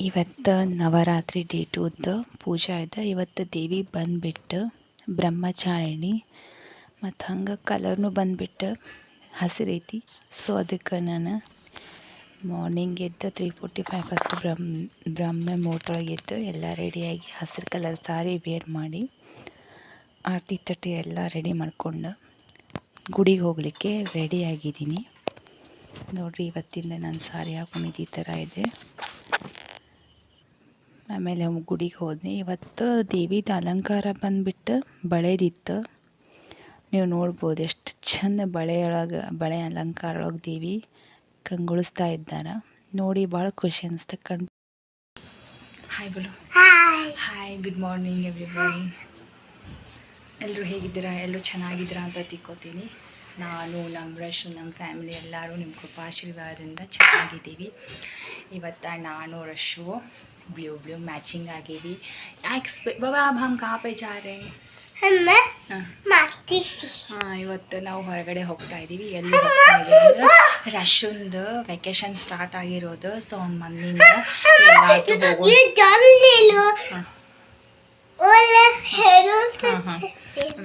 ಇವತ್ತು ನವರಾತ್ರಿ ಡೇ 2ದ ಪೂಜೆ ಇದೆ. ಇವತ್ತು ದೇವಿ ಬಂದುಬಿಟ್ಟು ಬ್ರಹ್ಮಚಾರಿಣಿ ಮತ್ತು ಹಂಗೆ ಕಲರ್ನು ಬಂದುಬಿಟ್ಟು ಹಸಿರೈತಿ. ಸೊ ಅದಕ್ಕೆ ನಾನು ಮಾರ್ನಿಂಗ್ ಎದ್ದು 3:45 ಫಸ್ಟ್ ಬ್ರಹ್ಮ ಮುಹೂರ್ತೊಳಗೆ ಎದ್ದು ಎಲ್ಲ ರೆಡಿಯಾಗಿ ಹಸಿರು ಕಲರ್ ಸಾರಿ ವೇರ್ ಮಾಡಿ ಆರತಿ ತಟ್ಟೆ ಎಲ್ಲ ರೆಡಿ ಮಾಡ್ಕೊಂಡು ಗುಡಿಗೆ ಹೋಗಲಿಕ್ಕೆ ರೆಡಿಯಾಗಿದ್ದೀನಿ. ನೋಡಿರಿ, ಇವತ್ತಿಂದ ನಾನು ಸಾರಿ ಹಾಕೊಂಡಿದ್ದು ಈ ಥರ ಇದೆ. ಆಮೇಲೆ ಗುಡಿಗೆ ಹೋದ್ನಿ. ಇವತ್ತು ದೇವಿದು ಅಲಂಕಾರ ಬಂದುಬಿಟ್ಟು ಬಳೆದಿತ್ತು. ನೀವು ನೋಡ್ಬೋದು ಎಷ್ಟು ಚಂದ ಬಳೆ ಅಲಂಕಾರ ಒಳಗೆ ದೇವಿ ಕಂಗೊಳಿಸ್ತಾ ಇದ್ದಾರೆ. ನೋಡಿ ಭಾಳ ಖುಷಿ ಅನಿಸ್ತು. ಹಾಯ್ ಬೋಲು. Hi, good morning everyone. ಎಲ್ಲರೂ ಹೇಗಿದ್ದೀರಾ? ಎಲ್ಲರೂ ಚೆನ್ನಾಗಿದ್ದೀರಾ ಅಂತ ತಿಳ್ಕೊತೀನಿ. ನಾನು, ನಮ್ಮ ರಶ್, ನಮ್ಮ ಫ್ಯಾಮಿಲಿ ಎಲ್ಲರೂ ನಿಮ್ಮ ಕೃಪಾಶೀರ್ವಾದದಿಂದ ಚೆನ್ನಾಗಿದ್ದೀವಿ. ಇವತ್ತು ನಾನು ರಶು ब्लू मैचिंग आगेवी. बाबा अब हम कहाँ पे जा रहे हैं? हाँ, ಇವತ್ತು ನಾವು ಹೊರಗಡೆ ಹೋಗ್ತಾ ಇದ್ದೀವಿ. ಎಲ್ಲಿ ಹೋಗ್ತಾ ಇದ್ದೀವಿ ಅಂದರೆ ರಶುಂದು ವೆಕೇಶನ್ ಸ್ಟಾರ್ಟ್ ಆಗಿರೋದು. ಸೊ ಅವ್ನ ಮನೆಯಿಂದ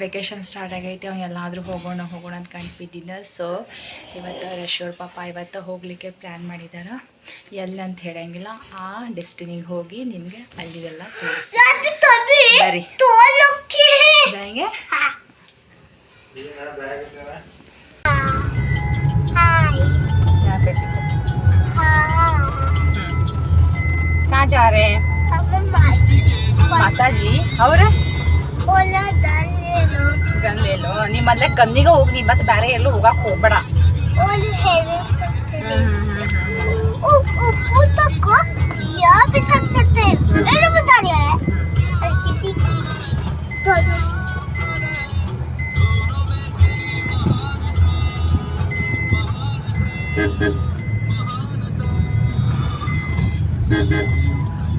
ವೆಕೇಶನ್ ಸ್ಟಾರ್ಟ್ ಆಗೈತೆ. ಅವ್ನು ಎಲ್ಲಾದರೂ ಹೋಗೋಣ ಅಂತ ಕಂಡುಬಿದ್ದಿದ್ದ. ಸೊ ಇವತ್ತು ರಶೋರ್ ಪಾಪ ಇವತ್ತು ಹೋಗಲಿಕ್ಕೆ ಪ್ಲ್ಯಾನ್ ಮಾಡಿದ್ದಾರೆ. ಎಲ್ಲಿ ಅಂತ ಹೇಳಂಗಿಲ್ಲ, ಆ ಡೆಸ್ಟಿನಿಗೆ ಹೋಗಿ ನಿಮಗೆ ಅಲ್ಲಿಗೆಲ್ಲ ತೋರಿಸ್ತೀನಿ. जाएंगे? यहाँ पे कहाँ जा रहे हैं? माता जी और ಗನ್ ಲೇಲೋ. ನೀ ಮೊದಲೇ ಗನ್ನಿಗೆ ಹೋಗಿ, ಮತ್ತೆ ಬೇರೆ ಎಲ್ಲೂ ಹೋಗಕ್ಕೆ ಹೋಗ್ಬೇಡ.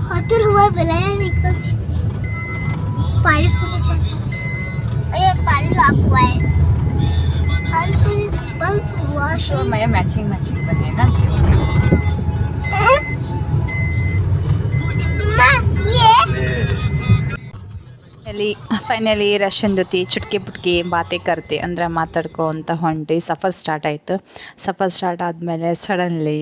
hotel हुआ बनाया निकल पानी पूरी ये पानी लॉक हुआ है और फिर बंद हुआ. शो मैं मैचिंग बने ना. ಫೈನಲಿ ರಶನ್ ಜೊತೆ ಚುಟ್ಕಿ ಪುಟ್ಕಿ ಬಾತೆ ಕರ್ತೆ ಅಂದರೆ ಮಾತಾಡ್ಕೊ ಅಂತ ಹೊಂಟಿ ಸಫರ್ ಸ್ಟಾರ್ಟ್ ಆಯಿತು. ಸಫರ್ ಸ್ಟಾರ್ಟ್ ಆದಮೇಲೆ ಸಡನ್ಲಿ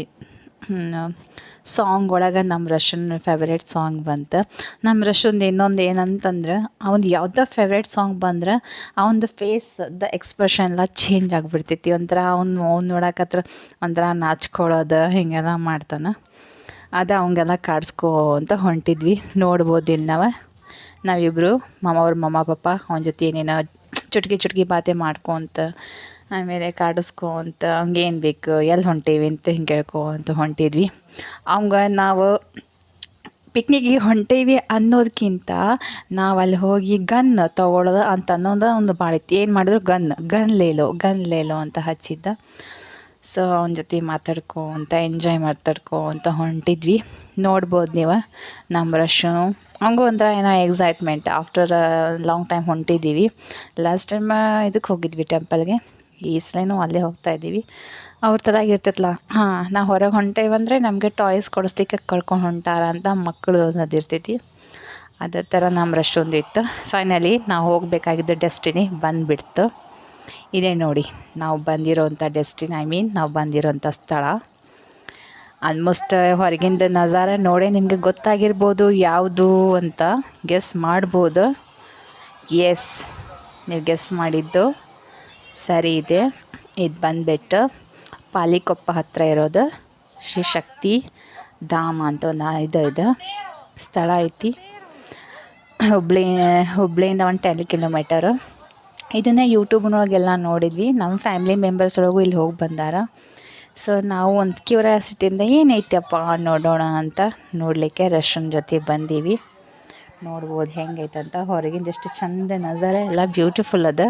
ಸಾಂಗ್ ಒಳಗೆ ನಮ್ಮ ರಶನ್ ಫೇವ್ರೇಟ್ ಸಾಂಗ್ ಬಂತು. ನಮ್ಮ ರಶನ್ದು ಇನ್ನೊಂದು ಏನಂತಂದ್ರೆ, ಅವನು ಯಾವುದೋ ಫೇವ್ರೇಟ್ ಸಾಂಗ್ ಬಂದ್ರೆ ಅವನದು ಫೇಸ್ದ ಎಕ್ಸ್ಪ್ರೆಷನ್ ಎಲ್ಲ ಚೇಂಜ್ ಆಗಿಬಿಡ್ತೈತಿ. ಒಂಥರ ಅವ್ನು ನೋಡಕತ್ರ ಒಂಥರ ನಾಚ್ಕೊಳ್ಳೋದು ಹೀಗೆಲ್ಲ ಮಾಡ್ತಾನೆ. ಅದು ಅವಂಗೆಲ್ಲ ಕಾಡಿಸ್ಕೊ ಅಂತ ಹೊಂಟಿದ್ವಿ. ನೋಡ್ಬೋದು ಇಲ್ಲಿ ನಾವಿಬ್ಬರು ಮಮ್ಮ ಪಾಪ ಅವನ ಜೊತೆ ಏನೇನೋ ಚುಟ್ಕಿ ಬಾತೆ ಮಾಡ್ಕೊತ, ಆಮೇಲೆ ಕಾಡಿಸ್ಕೊಂತ ಹಂಗೇನು ಬೇಕು, ಎಲ್ಲಿ ಹೊಂಟೇವಿ ಅಂತ ಹಿಂಗೆ ಹೇಳ್ಕೊಂತ ಹೊಂಟಿದ್ವಿ. ಅವಂಗೆ ನಾವು ಪಿಕ್ನಿಕ್ಕಿಗೆ ಹೊಂಟೇವಿ ಅನ್ನೋದಕ್ಕಿಂತ ನಾವು ಅಲ್ಲಿ ಹೋಗಿ ಗನ್ ತೊಗೊಳೋದು ಅಂತ ಅನ್ನೋದು ಒಂದು ಭಾಳ ಇತ್ತು. ಏನು ಮಾಡಿದ್ರು ಗನ್ ಲೇಲೋ ಅಂತ ಹಚ್ಚಿದ್ದ. ಸೊ ಅವನ ಜೊತೆ ಮಾತಾಡ್ಕೊಂತ ಎಂಜಾಯ್ ಅಂತ ಹೊಂಟಿದ್ವಿ. ನೋಡ್ಬೋದು ನೀವು ನಮ್ಮ ರಶು. ಹಂಗೂ ಒಂಥರ ಏನೋ ಎಕ್ಸೈಟ್ಮೆಂಟ್. ಆಫ್ಟರ್ ಲಾಂಗ್ ಟೈಮ್ ಹೊಂಟಿದ್ದೀವಿ. ಲಾಸ್ಟ್ ಟೈಮ್ ಇದಕ್ಕೆ ಹೋಗಿದ್ವಿ ಟೆಂಪಲ್ಗೆ. ಈ ಸಲನೂ ಅಲ್ಲೇ ಹೋಗ್ತಾಯಿದ್ದೀವಿ. ಅವ್ರ ಥರ ಇರ್ತೈತಲ್ಲ, ನಾವು ಹೊರಗೆ ಹೊಂಟೇವಂದರೆ ನಮಗೆ ಟಾಯ್ಸ್ ಕೊಡಿಸ್ಲಿಕ್ಕೆ ಕಳ್ಕೊಂಡು ಹೊಂಟಾರ ಅಂತ ಮಕ್ಕಳು ಅನ್ನೋದು ಇರ್ತೈತಿ. ಅದೇ ಥರ ನಮ್ಮ ರಶೊಂದು ಇತ್ತು. ಫೈನಲಿ ನಾವು ಹೋಗಬೇಕಾಗಿದ್ದ ಡೆಸ್ಟಿನಿ ಬಂದುಬಿಡ್ತು. ಇದೇ ನೋಡಿ ನಾವು ಬಂದಿರೋಂಥ ಡೆಸ್ಟಿನಿ, ನಾವು ಬಂದಿರೋಂಥ ಸ್ಥಳ. ಆಲ್ಮೋಸ್ಟ್ ಹೊರಗಿಂದ ನಜಾರ ನೋಡೇ ನಿಮಗೆ ಗೊತ್ತಾಗಿರ್ಬೋದು ಯಾವುದು ಅಂತ ಗೆಸ್ ಮಾಡ್ಬೋದು. ಎಸ್, ನೀವು ಗೆಸ್ ಮಾಡಿದ್ದು ಸರಿ ಇದೆ. ಇದು ಬಂದುಬಿಟ್ಟು ಪಾಲಿಕೊಪ್ಪ ಹತ್ತಿರ ಇರೋದು ಶ್ರೀ ಶಕ್ತಿ ಧಾಮ ಅಂತ ಒಂದು ಇದು ಸ್ಥಳ ಐತಿ. ಹುಬ್ಳಿಯಿಂದ ಒಂದು 10 ಕಿಲೋಮೀಟರು. ಇದನ್ನೇ ಯೂಟ್ಯೂಬ್ನೊಳಗೆಲ್ಲ ನೋಡಿದ್ವಿ. ನಮ್ಮ ಫ್ಯಾಮಿಲಿ ಮೆಂಬರ್ಸ್ ಒಳಗೂ ಇಲ್ಲಿ ಹೋಗಿ ಬಂದಾರ. ಸೊ ನಾವು ಒಂದು ಕ್ಯೂರಿಯಾಸಿಟಿಯಿಂದ ಏನೈತಪ್ಪ ನೋಡೋಣ ಅಂತ ನೋಡಲಿಕ್ಕೆ ರಶನ್ ಜೊತೆ ಬಂದೀವಿ. ನೋಡ್ಬೋದು ಹೆಂಗೈತಂತ. ಹೊರಗಿಂದ ಎಷ್ಟು ಚಂದ ನಜಾರ ಎಲ್ಲ ಬ್ಯೂಟಿಫುಲ್ ಅದ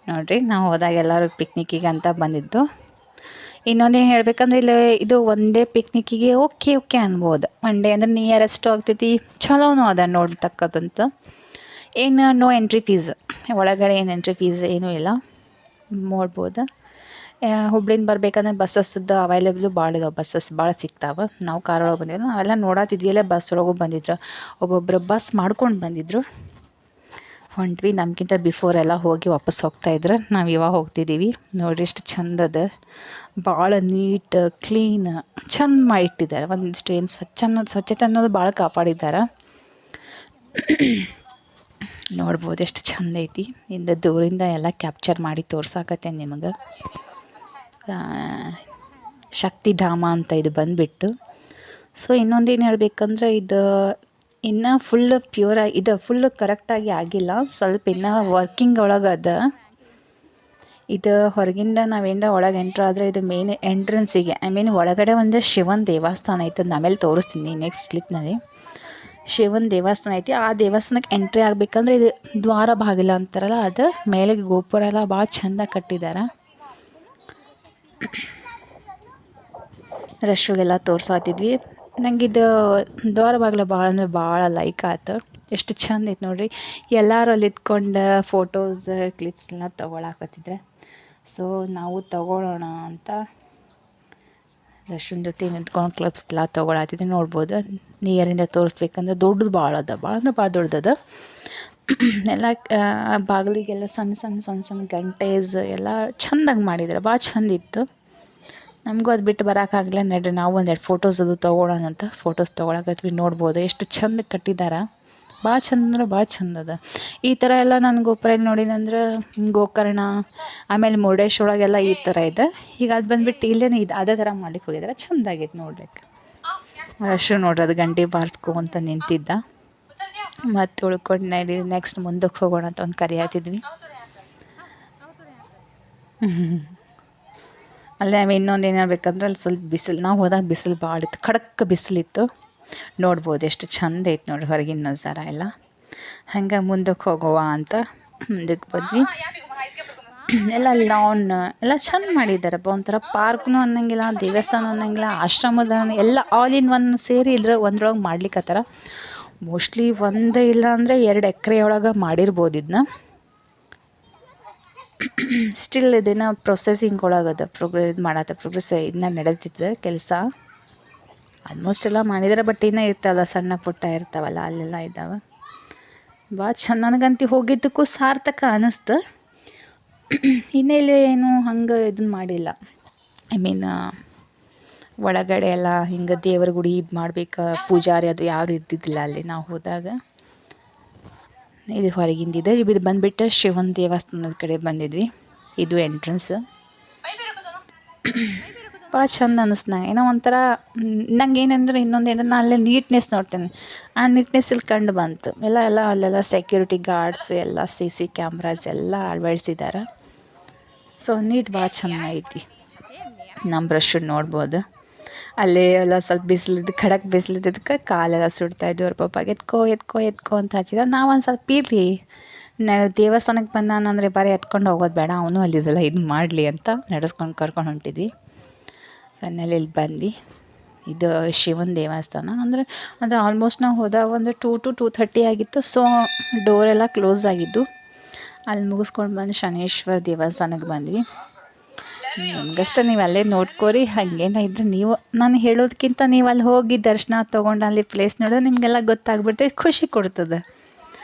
ನೋಡಿರಿ. ನಾವು ಹೋದಾಗ ಎಲ್ಲರೂ ಪಿಕ್ನಿಕ್ಕಿಗೆ ಅಂತ ಬಂದಿದ್ದು. ಇನ್ನೊಂದೇನು ಹೇಳ್ಬೇಕಂದ್ರೆ, ಇಲ್ಲಿ ಇದು ಒನ್ ಡೇ ಪಿಕ್ನಿಕ್ಕಿಗೆ ಓಕೆ ಅನ್ಬೋದು. ಒನ್ ಡೇ ಅಂದರೆ ನಿಯರೆಸ್ಟು ಆಗ್ತೈತಿ, ಚಲೋನೂ ಅದ ನೋಡ್ತಕ್ಕದಂತ. ಏನು ನೋ ಎಂಟ್ರಿ ಫೀಸ್, ಒಳಗಡೆ ಏನು ಎಂಟ್ರಿ ಫೀಸ್ ಏನೂ ಇಲ್ಲ. ನೋಡ್ಬೋದು. ಹುಬ್ಳಿಂದ ಬರ್ಬೇಕಂದ್ರೆ ಬಸ್ಸಸ್ದು ಅವೈಲೇಬಲು ಭಾಳ ಇದಾವೆ, ಬಸ್ಸಸ್ ಭಾಳ ಸಿಗ್ತಾವೆ. ನಾವು ಕಾರ್ ಒಳಗೆ ಬಂದಿದ್ದು, ನಾವೆಲ್ಲ ನೋಡತ್ತಿದ್ವಿ, ಅಲ್ಲೇ ಬಸ್ ಒಳಗೂ ಬಂದಿದ್ರು, ಒಬ್ಬೊಬ್ಬರು ಬಸ್ ಮಾಡ್ಕೊಂಡು ಬಂದಿದ್ರು. ಹೊಂಟ್ವಿ, ನಮ್ಗಿಂತ ಬಿಫೋರ್ ಎಲ್ಲ ಹೋಗಿ ವಾಪಸ್ ಹೋಗ್ತಾಯಿದ್ರು. ನಾವು ಇವಾಗ ಹೋಗ್ತಿದ್ದೀವಿ. ನೋಡಿರಿ ಎಷ್ಟು ಚಂದದ, ಭಾಳ ನೀಟ್ ಕ್ಲೀನ್ ಚಂದ ಮಾಡಿ ಇಟ್ಟಿದ್ದಾರೆ. ಒಂದಿಷ್ಟು ಏನು ಸ್ವಚ್ಛತೆ ಅನ್ನೋದು ಭಾಳ ಕಾಪಾಡಿದ್ದಾರೆ. ನೋಡ್ಬೋದು ಎಷ್ಟು ಚಂದ ಐತಿ. ಇಂದ ದೂರಿಂದ ಎಲ್ಲ ಕ್ಯಾಪ್ಚರ್ ಮಾಡಿ ತೋರ್ಸಾಕತ್ತೆ ನಿಮಗೆ. ಶಕ್ತಿಧಾಮ ಅಂತ ಇದು ಬಂದುಬಿಟ್ಟು. ಸೊ ಇನ್ನೊಂದೇನು ಹೇಳ್ಬೇಕಂದ್ರೆ, ಇದು ಇನ್ನೂ ಫುಲ್ ಪ್ಯೂರ್ ಇದು ಫುಲ್ ಕರೆಕ್ಟಾಗಿ ಆಗಿಲ್ಲ, ಸ್ವಲ್ಪ ಇನ್ನೂ ವರ್ಕಿಂಗ್ ಒಳಗೆ ಅದ. ಇದು ಹೊರಗಿಂದ ನಾವೇನಾರ ಒಳಗೆ ಎಂಟ್ರ್ ಆದರೆ ಇದು ಮೇನ್ ಎಂಟ್ರೆನ್ಸಿಗೆ, ಐ ಮೀನ್ ಒಳಗಡೆ ಒಂದು ಶಿವನ ದೇವಸ್ಥಾನ ಐತೆ. ಅದನ್ನ ಆಮೇಲೆ ತೋರಿಸ್ತೀನಿ ನೆಕ್ಸ್ಟ್ ಕ್ಲಿಪ್ನಲ್ಲಿ. ಶಿವನ ದೇವಸ್ಥಾನ ಐತಿ. ಆ ದೇವಸ್ಥಾನಕ್ಕೆ ಎಂಟ್ರಿ ಆಗಬೇಕಂದ್ರೆ ಇದು ದ್ವಾರ ಬಾಗಿಲ ಅಂತಾರಲ್ಲ, ಅದು ಮೇಲೆ ಗೋಪುರ ಎಲ್ಲ ಭಾಳ ಚೆಂದ ಕಟ್ಟಿದ್ದಾರೆ. ರಶ್ಗೆಲ್ಲ ತೋರ್ಸಾತಿದ್ವಿ. ನಂಗೆ ಇದು ದ್ವಾರ ಬಾಗಿಲ ಭಾಳ ಅಂದರೆ ಭಾಳ ಲೈಕ್ ಆಯ್ತು. ಎಷ್ಟು ಚಂದ ಐತೆ ನೋಡಿರಿ. ಎಲ್ಲರೂ ಅಲ್ಲಿ ಇದ್ಕೊಂಡು ಫೋಟೋಸ್ ಕ್ಲಿಪ್ಸ್ ಎಲ್ಲ ತೊಗೊಳಕತ್ತಿದ್ರೆ. ಸೊ ನಾವು ತೊಗೊಳ್ಳೋಣ ಅಂತ ರಶ್ಯನ್ ಜೊತೆ ನಿಂತ್ಕೊಂಡು ಕ್ಲಿಪ್ಸ್ ಎಲ್ಲ ತೊಗೊಳತ್ತಿದ್ದೆ. ನೋಡ್ಬೋದು, ನಿಯರಿಂದ ತೋರಿಸ್ಬೇಕಂದ್ರೆ ದೊಡ್ಡದು ಭಾಳ ಅದ, ಭಾಳ ಅಂದ್ರೆ ಭಾಳ ದೊಡ್ಡದದ. ಎಲ್ಲ ಬಾಗಿಲಿಗೆಲ್ಲ ಸಣ್ಣ ಗಂಟೇಸ್ ಎಲ್ಲ ಚೆಂದಾಗಿ ಮಾಡಿದ್ದಾರೆ, ಭಾಳ ಚೆಂದ ಇತ್ತು. ನಮಗೂ ಅದು ಬಿಟ್ಟು ಬರೋಕ್ಕಾಗಲಿಲ್ಲ. ನಡ್ರಿ ನಾವು ಒಂದೆರಡು ಫೋಟೋಸ್ ಅದು ತೊಗೊಳ್ಳೋಣ ಅಂತ ಫೋಟೋಸ್ ತೊಗೊಳಕತ್ವಿ. ನೋಡ್ಬೋದು ಎಷ್ಟು ಚೆಂದ ಕಟ್ಟಿದ್ದಾರೆ, ಭಾಳ ಚೆಂದ ಅಂದ್ರೆ ಭಾಳ ಚೆಂದ ಅದ. ಈ ಥರ ಎಲ್ಲ ನಾನು ಗೋಪುರಲ್ಲಿ ನೋಡಿದಂದ್ರೆ ಗೋಕರ್ಣ, ಆಮೇಲೆ ಮುರುಡೇಶ್ವರಗೆಲ್ಲ ಈ ಥರ ಇದೆ. ಈಗ ಅದು ಬಂದುಬಿಟ್ಟು ಇಲ್ಲೇ ಇದು ಅದೇ ಥರ ಮಾಡ್ಲಿಕ್ಕೆ ಹೋಗಿದ್ದಾರೆ. ಚೆಂದಾಗೈತೆ ನೋಡ್ಲಿಕ್ಕೆ. ಅಷ್ಟು ನೋಡ್ರಿ, ಅದು ಗಂಟೆ ಬಾರಿಸ್ಕೊಂತ ನಿಂತಿದ್ದ. ಮತ್ತು ಉಳ್ಕೊಂಡು ನೆಕ್ಸ್ಟ್ ಮುಂದಕ್ಕೆ ಹೋಗೋಣ ಅಂತ ಒಂದು ಕರೆಯತ್ತಿದ್ವಿ. ಅಲ್ಲೇ ಇನ್ನೊಂದು ಏನು ಹೇಳ್ಬೇಕಂದ್ರೆ, ಅಲ್ಲಿ ಸ್ವಲ್ಪ ಬಿಸಿಲು, ನಾವು ಹೋದಾಗ ಬಿಸಿಲು ಭಾಳ ಇತ್ತು, ಖಡಕ್ ಬಿಸಿಲಿತ್ತು. ನೋಡ್ಬೋದು ಎಷ್ಟು ಚಂದ ಐತೆ ನೋಡ್ರಿ ಹೊರಗಿನ ನಜಾರ ಎಲ್ಲ. ಹಂಗೆ ಮುಂದಕ್ಕೆ ಹೋಗುವ ಅಂತ ಮುಂದಕ್ಕೆ ಬಂದ್ವಿ. ಎಲ್ಲ ಲಾನ್ ಎಲ್ಲ ಚೆಂದ ಮಾಡಿದ್ದಾರೆ. ಒಂಥರ ಪಾರ್ಕ್ನು ಅನ್ನಂಗಿಲ್ಲ, ದೇವಸ್ಥಾನ ಅನ್ನಂಗಿಲ್ಲ, ಆಶ್ರಮದ ಎಲ್ಲ ಆಲ್ ಇನ್ ಒನ್ ಸೇರಿ ಒಂದ್ರೊಳಗೆ ಮಾಡ್ಲಿಕ್ಕತ್ತಾರ. ಮೋಸ್ಟ್ಲಿ ಒಂದು ಇಲ್ಲ ಅಂದರೆ 2 ಎಕರೆ ಒಳಗೆ ಮಾಡಿರ್ಬೋದು ಇದನ್ನ. ಸ್ಟಿಲ್ ಇದನ್ನು ಪ್ರೊಸೆಸಿಂಗ್ ಒಳಗದ, ಪ್ರೋಗ್ರೆಸ್ ಇದನ್ನ ನಡೆದಿತ್ತು ಕೆಲಸ. ಆಲ್ಮೋಸ್ಟ್ ಎಲ್ಲ ಮಾಡಿದ್ದಾರೆ, ಬಟ್ ಇನ್ನೂ ಇರ್ತಾವಲ್ಲ ಸಣ್ಣ ಪುಟ್ಟ ಇರ್ತಾವಲ್ಲ, ಅಲ್ಲೆಲ್ಲ ಇದ್ದಾವೆ. ಭಾಳ ಚೆಂದ, ನನಗಂತೂ ಹೋಗಿದ್ದಕ್ಕೂ ಸಾರ್ಥಕ ಅನ್ನಿಸ್ತು. ಇನ್ನೆಲ್ಲಿ ಏನು ಹಂಗೆ ಇದನ್ನು ಮಾಡಿಲ್ಲ, ಐ ಮೀನ್ ಒಳಗಡೆ ಎಲ್ಲ ಹಿಂಗೆ ದೇವ್ರ ಗುಡಿ ಇದು ಮಾಡ್ಬೇಕು, ಪೂಜಾರಿ ಅದು ಯಾರು ಇದ್ದಿದ್ದಿಲ್ಲ ಅಲ್ಲಿ ನಾವು ಹೋದಾಗ. ಇದು ಹೊರಗಿಂದಿದೆ. ಇದು ಬಂದುಬಿಟ್ಟು ಶಿವನ ದೇವಸ್ಥಾನದ ಕಡೆ ಬಂದಿದ್ವಿ. ಇದು ಎಂಟ್ರೆನ್ಸ್. ಭಾಳ ಚಂದ ಅನ್ನಿಸ್ತು ನಂಗೆ. ಏನೋ ಒಂಥರ ನಂಗೆ ಏನಂದ್ರೆ ಇನ್ನೊಂದೇನಂದ್ರೆ, ನಾನು ಅಲ್ಲೇ ನೀಟ್ನೆಸ್ ನೋಡ್ತೇನೆ, ಆ ನೀಟ್ನೆಸ್ ಇಲ್ಲಿ ಕಂಡು ಬಂತು. ಅಲ್ಲೆಲ್ಲ ಸೆಕ್ಯೂರಿಟಿ ಗಾರ್ಡ್ಸು ಎಲ್ಲ CC ಕ್ಯಾಮ್ರಾಸ್ ಎಲ್ಲ ಅಳವಡಿಸಿದ್ದಾರೆ. ಸೊ ನೀಟ್ ಭಾಳ ಚೆನ್ನಾಗೈತಿ. ನಮ್ಮ ಬ್ರಷ್ ನೋಡ್ಬೋದು. ಅಲ್ಲೇ ಎಲ್ಲ ಸ್ವಲ್ಪ ಬಿಸಿಲಿದ್ದು, ಖಡಕ್ ಬಿಸಿಲಿದ್ದಕ್ಕೆ ಕಾಲೆಲ್ಲ ಸುಡ್ತಾಯಿದ್ವು. ಅವ್ರ ಪಾಪ ಎತ್ಕೋ ಅಂತ ಹಚ್ಚಿದ. ನಾವು ಒಂದು ಸ್ವಲ್ಪ ಇರಲಿ, ದೇವಸ್ಥಾನಕ್ಕೆ ಬಂದಾನಂದರೆ ಬರೀ ಎತ್ಕೊಂಡು ಹೋಗೋದು ಬೇಡ, ಅವನು ಅಲ್ಲಿದೆಲ್ಲ ಇದು ಮಾಡಲಿ ಅಂತ ನಡೆಸ್ಕೊಂಡು ಕರ್ಕೊಂಡು ಹೊಂಟಿದ್ವಿ. ಫೈನಲಿ ಇಲ್ಲಿ ಬಂದ್ವಿ. ಇದು ಶಿವನ ದೇವಸ್ಥಾನ. ಅಂದರೆ ಆಲ್ಮೋಸ್ಟ್ ನಾವು ಹೋದಾಗ ಒಂದು 2 to 2:30 ಆಗಿತ್ತು. ಸೊ ಡೋರೆಲ್ಲ ಕ್ಲೋಸ್ ಆಗಿದ್ದು. ಅಲ್ಲಿ ಮುಗಿಸ್ಕೊಂಡು ಬಂದು ಶನೇಶ್ವರ ದೇವಸ್ಥಾನಕ್ಕೆ ಬಂದ್ವಿ. ನಿಮ್ಗಷ್ಟೇ ನೀವು ಅಲ್ಲೇ ನೋಡ್ಕೋರಿ. ಹಾಗೇನ ಇದ್ರೆ ನೀವು, ನಾನು ಹೇಳೋದಕ್ಕಿಂತ ನೀವು ಅಲ್ಲಿ ಹೋಗಿ ದರ್ಶನ ತೊಗೊಂಡು ಅಲ್ಲಿ ಪ್ಲೇಸ್ ನೋಡಿದ್ರೆ ನಿಮಗೆಲ್ಲ ಗೊತ್ತಾಗ್ಬಿಡ್ತದೆ, ಖುಷಿ ಕೊಡ್ತದೆ.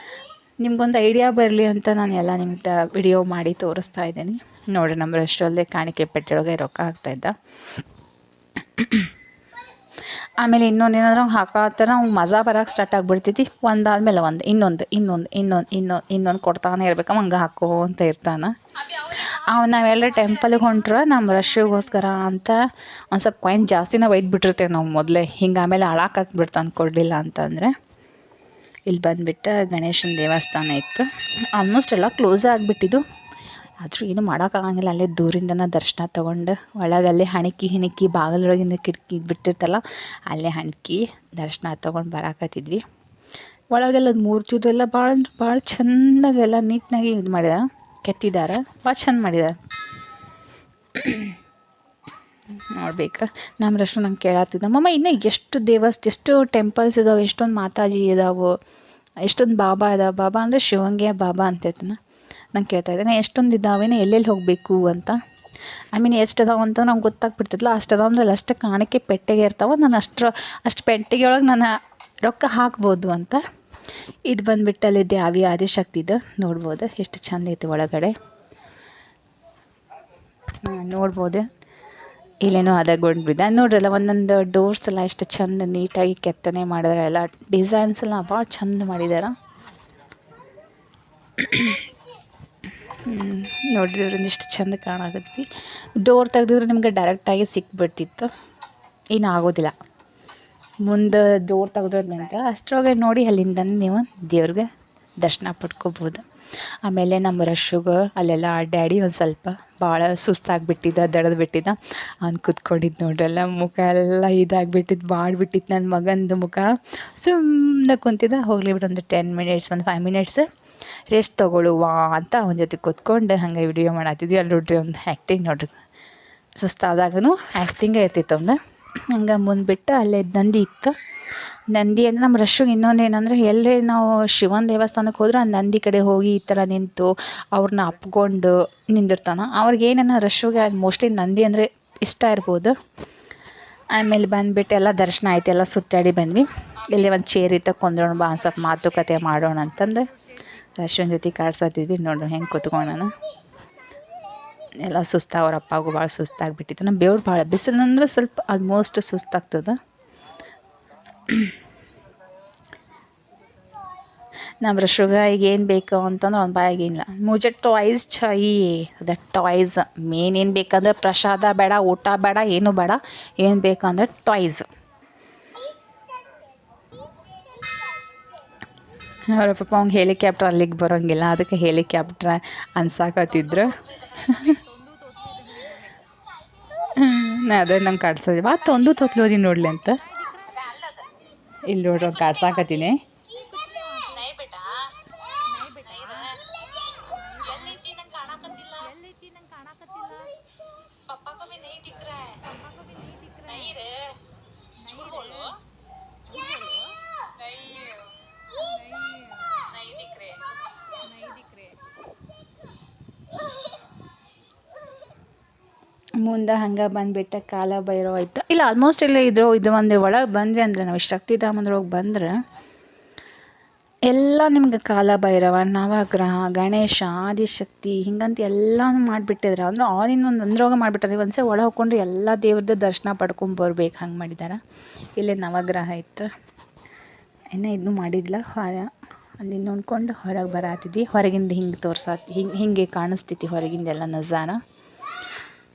ನಿಮ್ಗೊಂದು ಐಡಿಯಾ ಬರಲಿ ಅಂತ ನಾನು ಎಲ್ಲ ನಿಮ್ಗೆ ವಿಡಿಯೋ ಮಾಡಿ ತೋರಿಸ್ತಾ ಇದ್ದೀನಿ. ನೋಡಿ, ನಮ್ಮ ರೆಸ್ಟೋರಲ್ಲೇ ಕಾಣಿಕೆ ಪೆಟ್ಟೆಯೊಳಗೆ ರೊಕ್ಕ ಹಾಕ್ತಾಯಿದ್ದ. ಆಮೇಲೆ ಇನ್ನೊಂದೇನಾದ್ರೂ ಹಾಕೋತ್ತರ ಅವ್ನು ಮಜಾ ಬರೋಕ್ಕೆ ಸ್ಟಾರ್ಟ್ ಆಗಿಬಿಡ್ತೈತಿ. ಒಂದಾದ್ಮೇಲೆ ಒಂದು, ಇನ್ನೊಂದು ಕೊಡ್ತಾನೆ ಇರ್ಬೇಕು, ಹಂಗೆ ಹಾಕೋ ಅಂತ ಇರ್ತಾನೆ. ನಾವೆಲ್ಲ ಟೆಂಪಲ್ಗೆ ಹೊಂಟ್ರೆ ನಮ್ಮ ರಶ್ಗೋಸ್ಕರ ಅಂತ ಒಂದು ಸ್ವಲ್ಪ ಕಾಯಿನ್ ಜಾಸ್ತಿನ ಒಯ್ದುಬಿಟ್ಟಿರ್ತೇವೆ ನಾವು ಮೊದಲೇ. ಹಿಂಗೆ ಆಮೇಲೆ ಹಾಳಾಕತ್ಬಿಡ್ತಾನೆ ಕೊಡಲಿಲ್ಲ ಅಂತಂದರೆ. ಇಲ್ಲಿ ಬಂದುಬಿಟ್ಟು ಗಣೇಶನ ದೇವಸ್ಥಾನ ಇತ್ತು. ಆಲ್ಮೋಸ್ಟ್ ಎಲ್ಲ ಕ್ಲೋಸ್ ಆಗಿಬಿಟ್ಟಿದ್ದು. ಆದರೂ ಏನು ಮಾಡೋಕ್ಕಾಗಂಗಿಲ್ಲ, ಅಲ್ಲೇ ದೂರಿಂದನೇ ದರ್ಶನ ತೊಗೊಂಡು ಒಳಗಲ್ಲೇ ಹಣಿಕಿ ಬಾಗಿಲೊಳಗಿಂದ ಕಿಟಕಿ ಬಿಟ್ಟಿರ್ತಲ್ಲ, ಅಲ್ಲೇ ಹಣಿಕಿ ದರ್ಶನ ತೊಗೊಂಡು ಬರಾಕತ್ತಿದ್ವಿ. ಒಳಗೆಲ್ಲ ಮೂರ್ತಿದೆಲ್ಲ ಭಾಳ ಚೆಂದಾಗೆಲ್ಲ ನೀಟ್ನಾಗಿ ಇದು ಮಾಡಿದ, ಕೆತ್ತಿದ್ದಾರೆ, ಭಾಳ ಚೆಂದ ಮಾಡಿದ್ದಾರೆ. ನೋಡ್ಬೇಕು. ನಮ್ಮ ರಶ್ಮಿ ನಂಗೆ ಕೇಳತ್ತಿದ್ದ, ಮಮ್ಮ ಇನ್ನೂ ಎಷ್ಟು ಟೆಂಪಲ್ಸ್ ಇದಾವೆ, ಎಷ್ಟೊಂದು ಮಾತಾಜಿ ಇದಾವೆ, ಎಷ್ಟೊಂದು ಬಾಬಾ ಇದಾವೆ. ಬಾಬಾ ಅಂದರೆ ಶಿವಂಗೆ ಬಾಬಾ ಅಂತೈತನ. ನಂಗೆ ಕೇಳ್ತಾ ಇದ್ದಾನೆ ಎಷ್ಟೊಂದು ಇದ್ದಾವೆ, ಎಲ್ಲೆಲ್ಲಿ ಹೋಗಬೇಕು ಅಂತ. ಐ ಮೀನ್ ಎಷ್ಟು ಅದಾವ ಅಂತ ನಮ್ಗೆ ಗೊತ್ತಾಗ್ಬಿಡ್ತಿದ್ಲ. ಅಷ್ಟು ಅದಾವ ಅಂದ್ರೆ ಅಷ್ಟು ಕಾಣಿಕೆ ಪೆಟ್ಟಿಗೆ ಇರ್ತಾವೆ. ನಾನು ಅಷ್ಟು ಪೆಟ್ಟಿಗೆ ಒಳಗೆ ನಾನು ರೊಕ್ಕ ಹಾಕ್ಬೋದು ಅಂತ. ಇದು ಬಂದುಬಿಟ್ಟು ಅಲ್ಲಿ ದ್ಯಾವಿ ಆದಿಶಕ್ತಿದು ನೋಡ್ಬೋದು ಎಷ್ಟು ಚಂದ ಐತಿ ಒಳಗಡೆ. ನೋಡ್ಬೋದು ಇಲ್ಲೇನೋ ಹದಗೊಂಡ್ಬಿದ್ದ ನೋಡ್ರಲ್ಲ. ಒಂದೊಂದು ಡೋರ್ಸ್ ಎಲ್ಲ ಎಷ್ಟು ಚಂದ ನೀಟಾಗಿ ಕೆತ್ತನೆ ಮಾಡಿದಾರೆ. ಎಲ್ಲ ಡಿಸೈನ್ಸ್ ಎಲ್ಲ ಭಾಳ ಚಂದ ಮಾಡಿದಾರೆ. ನೋಡಿದ್ರೆ ಒಂದಿಷ್ಟು ಚಂದ ಕಾಣಾಕತ್ತಿ. ಡೋರ್ ತೆಗ್ದಿದ್ರೆ ನಿಮ್ಗೆ ಡೈರೆಕ್ಟಾಗಿ ಸಿಕ್ಬಿಡ್ತಿತ್ತು. ಇನ್ನು ಆಗೋದಿಲ್ಲ, ಮುಂದೆ ಡೋರ್ ತೆಗೆದ್ರಂತ ಅಷ್ಟರೊಳಗೆ ನೋಡಿ ಅಲ್ಲಿಂದ ನೀವು ದೇವ್ರಿಗೆ ದರ್ಶನ ಪಡ್ಕೋಬೋದು. ಆಮೇಲೆ ನಮ್ಮ ರಶ್ಗೆ ಅಲ್ಲೆಲ್ಲ ಡ್ಯಾಡಿ ಒಂದು ಸ್ವಲ್ಪ ಭಾಳ ಸುಸ್ತಾಗಿಬಿಟ್ಟಿದ್ದ, ದಡದು ಬಿಟ್ಟಿದ್ದ. ಅವ್ನು ಕೂತ್ಕೊಂಡಿದ್ದು ನೋಡ್ರಲ್ಲ, ಮುಖ ಎಲ್ಲ ಇದಾಗಿಬಿಟ್ಟಿದ್ದು, ಬಾಡ್ಬಿಟ್ಟಿತ್ತು ನನ್ನ ಮಗಂದು ಮುಖ. ಸುಮ್ಮನೆ ಕುಂತಿದ್ದ. ಹೋಗ್ಲಿ ಬಿಡು, ಒಂದು 10 ಮಿನಿಟ್ಸ್, ಒಂದು 5 ಮಿನಿಟ್ಸ್ ರೆಸ್ಟ್ ತೊಗೊಳ್ಳುವ ಅಂತ ಅವನ ಜೊತೆ ಕೂತ್ಕೊಂಡು ಹಂಗೆ ವಿಡಿಯೋ ಮಾಡತ್ತಿದ್ವಿ. ಅಲ್ಲಿ ನೋಡ್ರಿ ಒಂದು ಆ್ಯಕ್ಟಿಂಗ್ ನೋಡ್ರಿ, ಸುಸ್ತಾದಾಗೂ ಆ್ಯಕ್ಟಿಂಗೇ ಇರ್ತಿತ್ತು ಅವ್ನ. ಹಂಗೆ ಮುಂದ್ಬಿಟ್ಟು ಅಲ್ಲೇ ನಂದಿ ಇತ್ತು. ನಂದಿ ಅಂದರೆ ನಮ್ಮ ರಶ್ಗೆ ಇನ್ನೊಂದು ಏನಂದರೆ, ಎಲ್ಲೇ ನಾವು ಶಿವನ ದೇವಸ್ಥಾನಕ್ಕೆ ಹೋದ್ರೆ ಆ ನಂದಿ ಕಡೆ ಹೋಗಿ ಈ ಥರ ನಿಂತು ಅವ್ರನ್ನ ಅಪ್ಕೊಂಡು ನಿಂದಿರ್ತಾನೆ. ಅವ್ರಿಗೇನೇನೋ ರಶ್ಗೆ ಮೋಸ್ಟ್ಲಿ ನಂದಿ ಅಂದರೆ ಇಷ್ಟ ಇರ್ಬೋದು. ಆಮೇಲೆ ಬಂದುಬಿಟ್ಟು ಎಲ್ಲ ದರ್ಶನ ಆಯ್ತು, ಎಲ್ಲ ಸುತ್ತಾಡಿ ಬಂದ್ವಿ. ಇಲ್ಲಿ ಒಂದು ಚೇರ್ ಇತ್ತು, ಕೊಂದ್ರೋಣ ಬಾ ಸ್ವಲ್ಪ ಮಾತುಕತೆ ಮಾಡೋಣ ಅಂತಂದು ರಶ್ವನ ಜೊತೆ ಕಾಡ್ಸತ್ತಿದ್ವಿ. ನೋಡ್ರಿ ಹೆಂಗೆ ಕೂತ್ಕೊಂಡಾನು. ಎಲ್ಲ ಸುಸ್ತು, ಅವ್ರ ಅಪ್ಪಗೂ ಭಾಳ ಸುಸ್ತಾಗಿಬಿಟ್ಟಿತ್ತು. ನಮ್ಮ ಬೇವ್ರು ಭಾಳ ಬಿಸಿಲಂದ್ರೆ ಸ್ವಲ್ಪ ಆಲ್ಮೋಸ್ಟ್ ಸುಸ್ತಾಗ್ತದೆ. ನಮ್ಮ ರಶ್ಗೆ ಈಗ ಏನು ಬೇಕು ಅಂತಂದ್ರೆ ಅವ್ನ ಬಾಯಾಗಿಲ್ಲ. ಮುಜೆ ಟಾಯ್ಸ್ ಚಾಹಿಯೇ, ಅದ ಟಾಯ್ಸ್ ಮೇನ್. ಏನು ಬೇಕಂದ್ರೆ ಪ್ರಸಾದ ಬೇಡ, ಊಟ ಬೇಡ, ಏನು ಬೇಡ. ಏನು ಬೇಕಂದ್ರೆ ಟಾಯ್ಸ್. ಅವರ ಪಾಪ ಅವ್ನಿಗೆ ಹೆಲಿಕಾಪ್ಟ್ರ್ ಅಲ್ಲಿಗೆ ಬರೋಂಗಿಲ್ಲ, ಅದಕ್ಕೆ ಹೆಲಿಕಾಪ್ಟ್ರ ಅನ್ಸಾಕತ್ತಿದ್ರು. ನಾ ಅದೇ ನಂಗೆ ಕಾಡ್ಸೋದು ಬಾ ತೊಂದು ತೊತ್ಲೋದಿ ನೋಡ್ಲಿ ಅಂತ. ಇಲ್ಲಿ ನೋಡ್ರಿ ಅವ್ನು ಕಾಡ್ಸಾಕತ್ತೀನಿ. ಮುಂದೆ ಹಂಗೆ ಬಂದುಬಿಟ್ಟು ಕಾಲ ಭೈರವ ಆಯ್ತು. ಇಲ್ಲ ಆಲ್ಮೋಸ್ಟ್ ಇಲ್ಲ ಇದು ಒಂದು ಒಳಗೆ ಬಂದ್ವಿ ಅಂದರೆ ನಾವು ಶಕ್ತಿಧಾಮದೊಳಗೆ ಬಂದ್ರೆ ಎಲ್ಲ ನಿಮ್ಗೆ ಕಾಲ ಭೈರವ, ನವಗ್ರಹ, ಗಣೇಶ, ಆದಿಶಕ್ತಿ ಹಿಂಗಂತ ಎಲ್ಲನೂ ಮಾಡಿಬಿಟ್ಟಿದ್ರೆ. ಅಂದ್ರೆ ಆಲ್ ಇನ್ ಒಂದು ಅಂದ್ರೋಗ ಮಾಡಿಬಿಟ್ಟಾರೆ. ನೀವು ಒಂದ್ಸಲ ಒಳಗೆ ಹೋಗ್ಕೊಂಡು ಎಲ್ಲ ದೇವ್ರದ್ದು ದರ್ಶನ ಪಡ್ಕೊಂಬರ್ಬೇಕು, ಹಂಗೆ ಮಾಡಿದ್ದಾರೆ. ಇಲ್ಲೇ ನವಗ್ರಹ ಇತ್ತು. ಇನ್ನೂ ಇದನ್ನು ಮಾಡಿದ್ದಿಲ್ಲ. ಅಲ್ಲಿ ನೋಡ್ಕೊಂಡು ಹೊರಗೆ ಬರತ್ತಿದ್ವಿ. ಹೊರಗಿಂದ ಹಿಂಗೆ ಹಿಂಗೆ ಕಾಣಿಸ್ತೈತಿ ಹೊರಗಿಂದೆಲ್ಲ ನಜಾರ.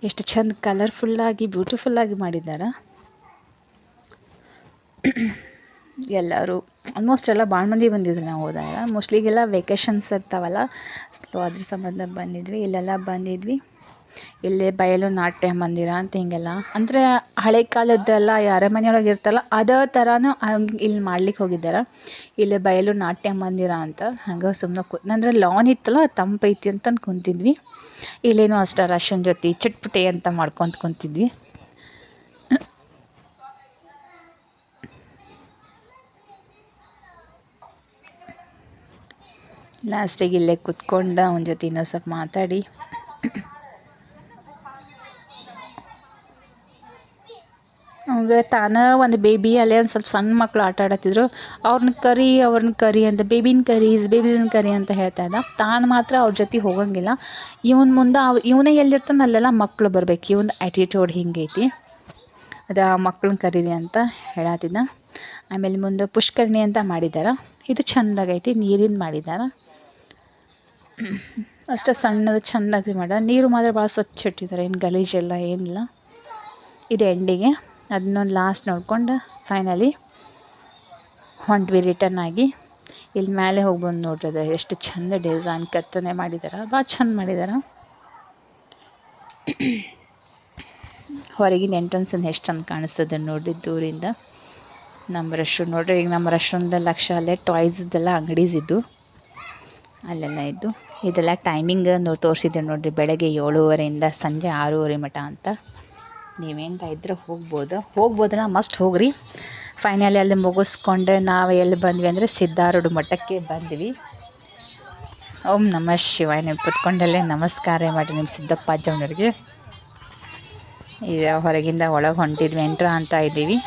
ಎಷ್ಟು ಚಂದ ಕಲರ್ಫುಲ್ಲಾಗಿ ಬ್ಯೂಟಿಫುಲ್ಲಾಗಿ ಮಾಡಿದ್ದಾರೆ. ಎಲ್ಲರೂ ಆಲ್ಮೋಸ್ಟ್ ಎಲ್ಲ ಭಾಳ ಮಂದಿ ಬಂದಿದ್ರು ನಾವು ಹೋದಾಗ. ಮೋಸ್ಟ್ಲಿ ಈಗೆಲ್ಲ ವೆಕೇಷನ್ಸ್ ಇರ್ತಾವಲ್ಲ, ಸೊ ಅದ್ರ ಸಂಬಂಧ ಬಂದಿದ್ವಿ. ಇಲ್ಲೆಲ್ಲ ಬಂದಿದ್ವಿ. ಇಲ್ಲೇ ಬಯಲು ನಾಟ್ಯ ಮಂದಿರ ಅಂತ ಹಿಂಗೆಲ್ಲ, ಅಂದರೆ ಹಳೆ ಕಾಲದ್ದೆಲ್ಲ ಅರಮನೆಯೊಳಗೆ ಇರ್ತಲ್ಲ ಅದೇ ಥರನೂ ಇಲ್ಲಿ ಮಾಡ್ಲಿಕ್ಕೆ ಹೋಗಿದ್ದಾರೆ. ಇಲ್ಲಿ ಬಯಲು ನಾಟ್ಯ ಮಂದಿರ ಅಂತ. ಹಂಗೆ ಸುಮ್ಮನೆ ಅಂದರೆ ಲಾನ್ ಇತ್ತಲ್ಲ, ತಂಪೈತಿ ಅಂತಂದು ಕುಂತಿದ್ವಿ. ಇಲ್ಲೇನೋ ಅಷ್ಟೇ ರಶನ್ ಜೊತೆ ಚಟ್ಪಟೆ ಅಂತ ಮಾಡ್ಕೊತ ಕುಂತಿದ್ವಿ. ಲಾಸ್ಟಿಗೆ ಇಲ್ಲೇ ಕುತ್ಕೊಂಡು ಅವನ ಜೊತೆ ಇನ್ನೂ ಸ್ವಲ್ಪ ಮಾತಾಡಿ ಅವಾಗ ತಾನೇ ಒಂದು ಬೇಬಿ ಅಲ್ಲೇ ಒಂದು ಸ್ವಲ್ಪ ಸಣ್ಣ ಮಕ್ಕಳು ಆಟ ಆಡತ್ತಿದ್ರು. ಅವ್ರನ್ನ ಕರಿ ಅಂತ, ಬೇಬೀಸನ್ನ ಕರಿ ಅಂತ ಹೇಳ್ತಾ ಇದ್ದ. ತಾನು ಮಾತ್ರ ಅವ್ರ ಜೊತೆ ಹೋಗಂಗಿಲ್ಲ. ಇವನ ಮುಂದೆ ಇವನೇ ಎಲ್ಲಿರ್ತಾನೆ ಅಲ್ಲೆಲ್ಲ ಮಕ್ಕಳು ಬರ್ಬೇಕು. ಇವನ್ ಆ್ಯಟಿಟ್ಯೂಡ್ ಹಿಂಗೈತಿ. ಅದು ಆ ಮಕ್ಳನ್ನ ಕರೀರಿ ಅಂತ ಹೇಳತ್ತಿದ್ದ. ಆಮೇಲೆ ಮುಂದೆ ಪುಷ್ಕರಣಿ ಅಂತ ಮಾಡಿದ್ದಾರೆ. ಇದು ಚೆಂದಾಗೈತಿ, ನೀರಿನ ಮಾಡಿದ್ದಾರೆ. ಅಷ್ಟೇ ಸಣ್ಣದು ಚೆಂದಾಗಿ ಮಾಡ್ಯಾರ. ನೀರು ಮಾತ್ರ ಭಾಳ ಸ್ವಚ್ಛ ಇಟ್ಟಿದ್ದಾರೆ, ಏನು ಗಲೀಜೆಲ್ಲ ಏನಿಲ್ಲ. ಇದು ಎಂಡಿಗೆ ಅದನ್ನೊಂದು ಲಾಸ್ಟ್ ನೋಡ್ಕೊಂಡು ಫೈನಲಿ ಹೊಂಟ್ವಿ ರಿಟರ್ನ್ ಆಗಿ. ಇಲ್ಲಿ ಮೇಲೆ ಹೋಗಿ ಬಂದು ನೋಡ್ರಿ, ಅದು ಎಷ್ಟು ಚಂದ ಡಿಸೈನ್ ಕೆತ್ತನೆ ಮಾಡಿದ್ದಾರೆ, ಭಾಳ ಚಂದ ಮಾಡಿದ್ದಾರೆ. ಹೊರಗಿನ ಎಂಟ್ರೆನ್ಸನ್ನು ಎಷ್ಟು ಚಂದ ಕಾಣಿಸ್ತದೆ ನೋಡಿರಿ ದೂರಿಂದ. ನಮ್ಮ ರಶ್ ನೋಡ್ರಿ, ಈಗ ನಮ್ಮ ರಶ್ವಂದ ಲಕ್ಷ ಅಲ್ಲೇ ಟಾಯ್ಸ್ದೆಲ್ಲ ಅಂಗಡೀಸ್ ಇದ್ದು ಅಲ್ಲೆಲ್ಲ ಇದ್ದು. ಇದೆಲ್ಲ ಟೈಮಿಂಗ್ ತೋರಿಸಿದ್ದೆ ನೋಡಿರಿ, ಬೆಳಗ್ಗೆ 7:30ಇಂದ ಸಂಜೆ 6:30 ಮಟ ಅಂತ. ನೀವೇನು ಇದ್ರೆ ಹೋಗ್ಬೋದಲ್ಲ, ಮಸ್ಟ್ ಹೋಗ್ರಿ. ಫೈನಲಿ ಅಲ್ಲಿ ಮುಗಿಸ್ಕೊಂಡು ನಾವು ಎಲ್ಲಿ ಬಂದ್ವಿ ಅಂದರೆ ಸಿದ್ಧಾರೂಢ ಮಠಕ್ಕೆ ಬಂದ್ವಿ. ಓಂ ನಮಃ ಶಿವಾಯ. ನೀವು ಕೂತ್ಕೊಂಡಲ್ಲೇ ನಮಸ್ಕಾರ ಮಾಡಿ ನಿಮ್ಮ ಸಿದ್ದಪ್ಪಾಜವ್ನವ್ರಿಗೆ. ಈಗ ಹೊರಗಿಂದ ಒಳಗೆ ಹೊಂಟಿದ್ವಿ, ಎಂಟ್ರ ಅಂತ ಇದ್ದೀವಿ.